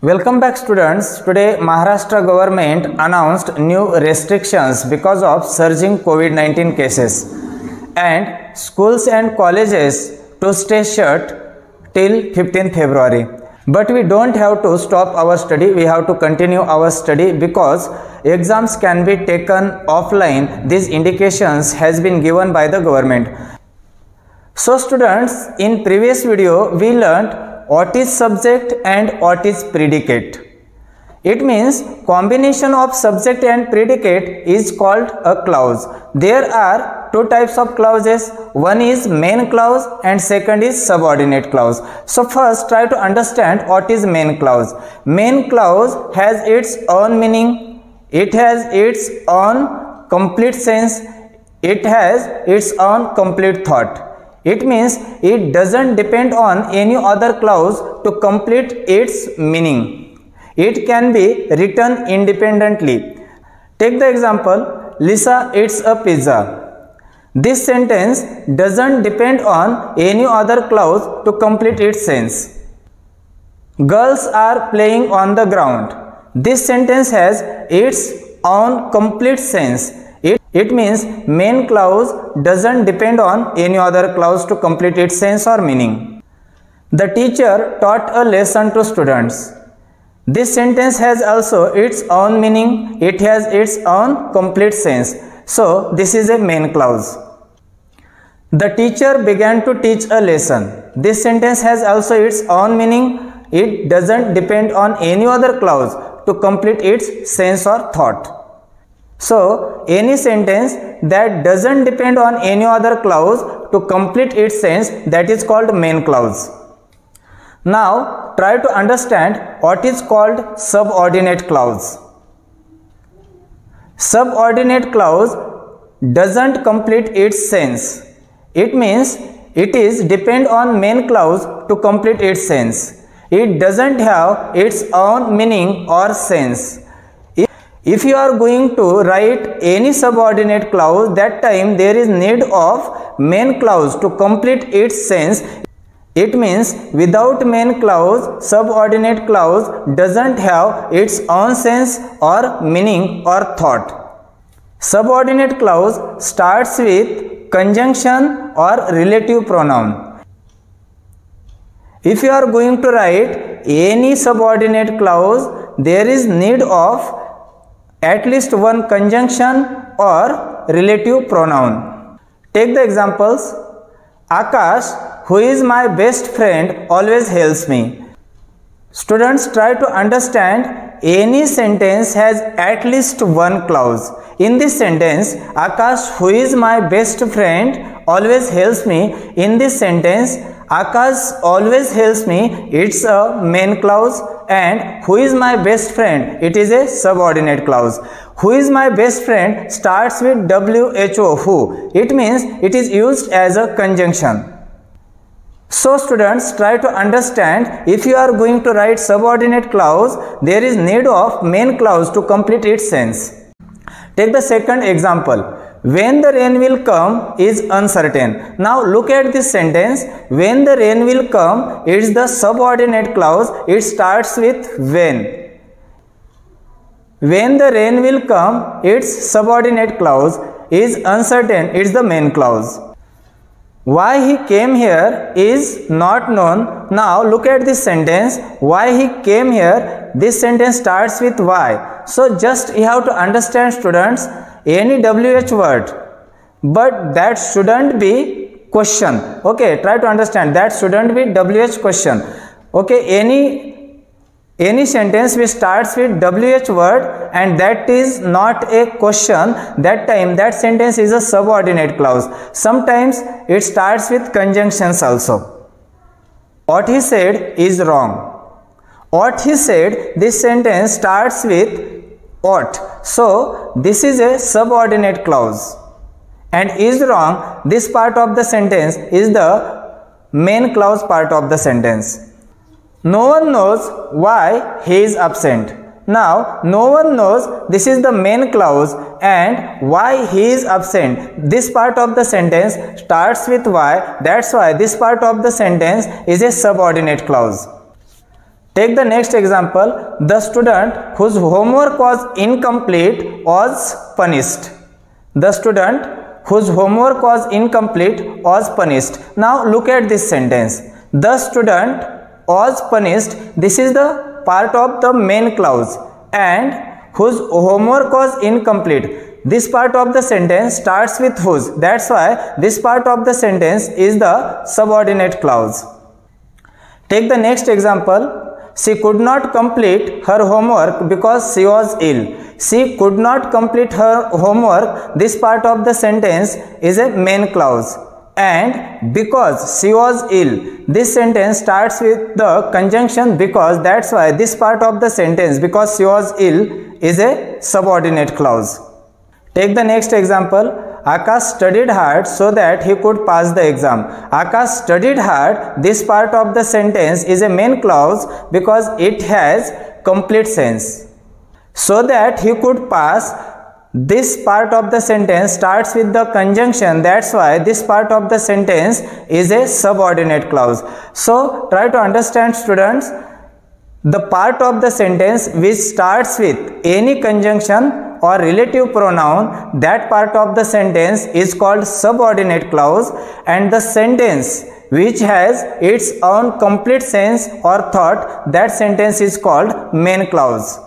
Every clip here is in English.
Welcome back students. Today Maharashtra government announced new restrictions because of surging COVID-19 cases and schools and colleges to stay shut till 15th February. But we don't have to stop our study. We have to continue our study because exams can be taken offline. These indications has been given by the government. So students, in previous video we learned what is subject and what is predicate. It means combination of subject and predicate is called a clause. There are two types of clauses. One is main clause and second is subordinate clause. So first try to understand what is main clause. Main clause has its own meaning. It has its own complete sense. It has its own complete thought. It means it doesn't depend on any other clause to complete its meaning. It can be written independently. Take the example, Lisa eats a pizza. This sentence doesn't depend on any other clause to complete its sense. Girls are playing on the ground. This sentence has its own complete sense. It means main clause doesn't depend on any other clause to complete its sense or meaning. The teacher taught a lesson to students. This sentence has also its own meaning. It has its own complete sense. So this is a main clause. The teacher began to teach a lesson. This sentence has also its own meaning. It doesn't depend on any other clause to complete its sense or thought. So, any sentence that doesn't depend on any other clause to complete its sense, that is called main clause. Now, try to understand what is called subordinate clause. Subordinate clause doesn't complete its sense. It means it is depend on main clause to complete its sense. It doesn't have its own meaning or sense. If you are going to write any subordinate clause, that time there is need of main clause to complete its sense. It means without main clause, subordinate clause doesn't have its own sense or meaning or thought. Subordinate clause starts with conjunction or relative pronoun. If you are going to write any subordinate clause, there is need of at least one conjunction or relative pronoun. Take the examples. Akash, who is my best friend, always helps me. Students, try to understand any sentence has at least one clause. In this sentence, Akash, who is my best friend, always helps me. In this sentence, Akash always helps me, it's a main clause, and who is my best friend, it is a subordinate clause. Who is my best friend starts with WHO, who. It means it is used as a conjunction. So students, try to understand, if you are going to write subordinate clause, there is need of main clause to complete its sense. Take the second example. When the rain will come is uncertain. Now look at this sentence. When the rain will come, it's the subordinate clause. It starts with when. When the rain will come, its subordinate clause is uncertain. It's the main clause. Why he came here is not known. Now look at this sentence. Why he came here, this sentence starts with why. So just you have to understand, students, any WH word, but that shouldn't be question. Okay, try to understand, that shouldn't be WH question. Okay, any sentence which starts with WH word and that is not a question, that time that sentence is a subordinate clause. Sometimes it starts with conjunctions also. What he said is wrong. What he said, this sentence starts with ought. So this is a subordinate clause. And is wrong, this part of the sentence is the main clause part of the sentence. No one knows why he is absent. Now, no one knows, this is the main clause, and why he is absent. This part of the sentence starts with why. That's why this part of the sentence is a subordinate clause. Take the next example. The student whose homework was incomplete was punished. The student whose homework was incomplete was punished. Now look at this sentence. The student was punished. This is the part of the main clause, and whose homework was incomplete. This part of the sentence starts with whose. That's why this part of the sentence is the subordinate clause. Take the next example. She could not complete her homework because she was ill. She could not complete her homework. This part of the sentence is a main clause. And because she was ill, this sentence starts with the conjunction because. That's why this part of the sentence, because she was ill, is a subordinate clause. Take the next example. Akash studied hard so that he could pass the exam. Akash studied hard. This part of the sentence is a main clause because it has complete sense. So that he could pass. This part of the sentence starts with the conjunction. That's why this part of the sentence is a subordinate clause. So try to understand, students. The part of the sentence which starts with any conjunction or relative pronoun, that part of the sentence is called subordinate clause, and the sentence which has its own complete sense or thought, that sentence is called main clause.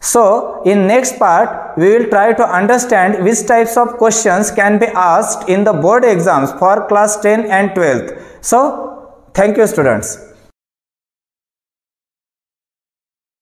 So in next part we will try to understand which types of questions can be asked in the board exams for class 10 and 12th. So thank you, students.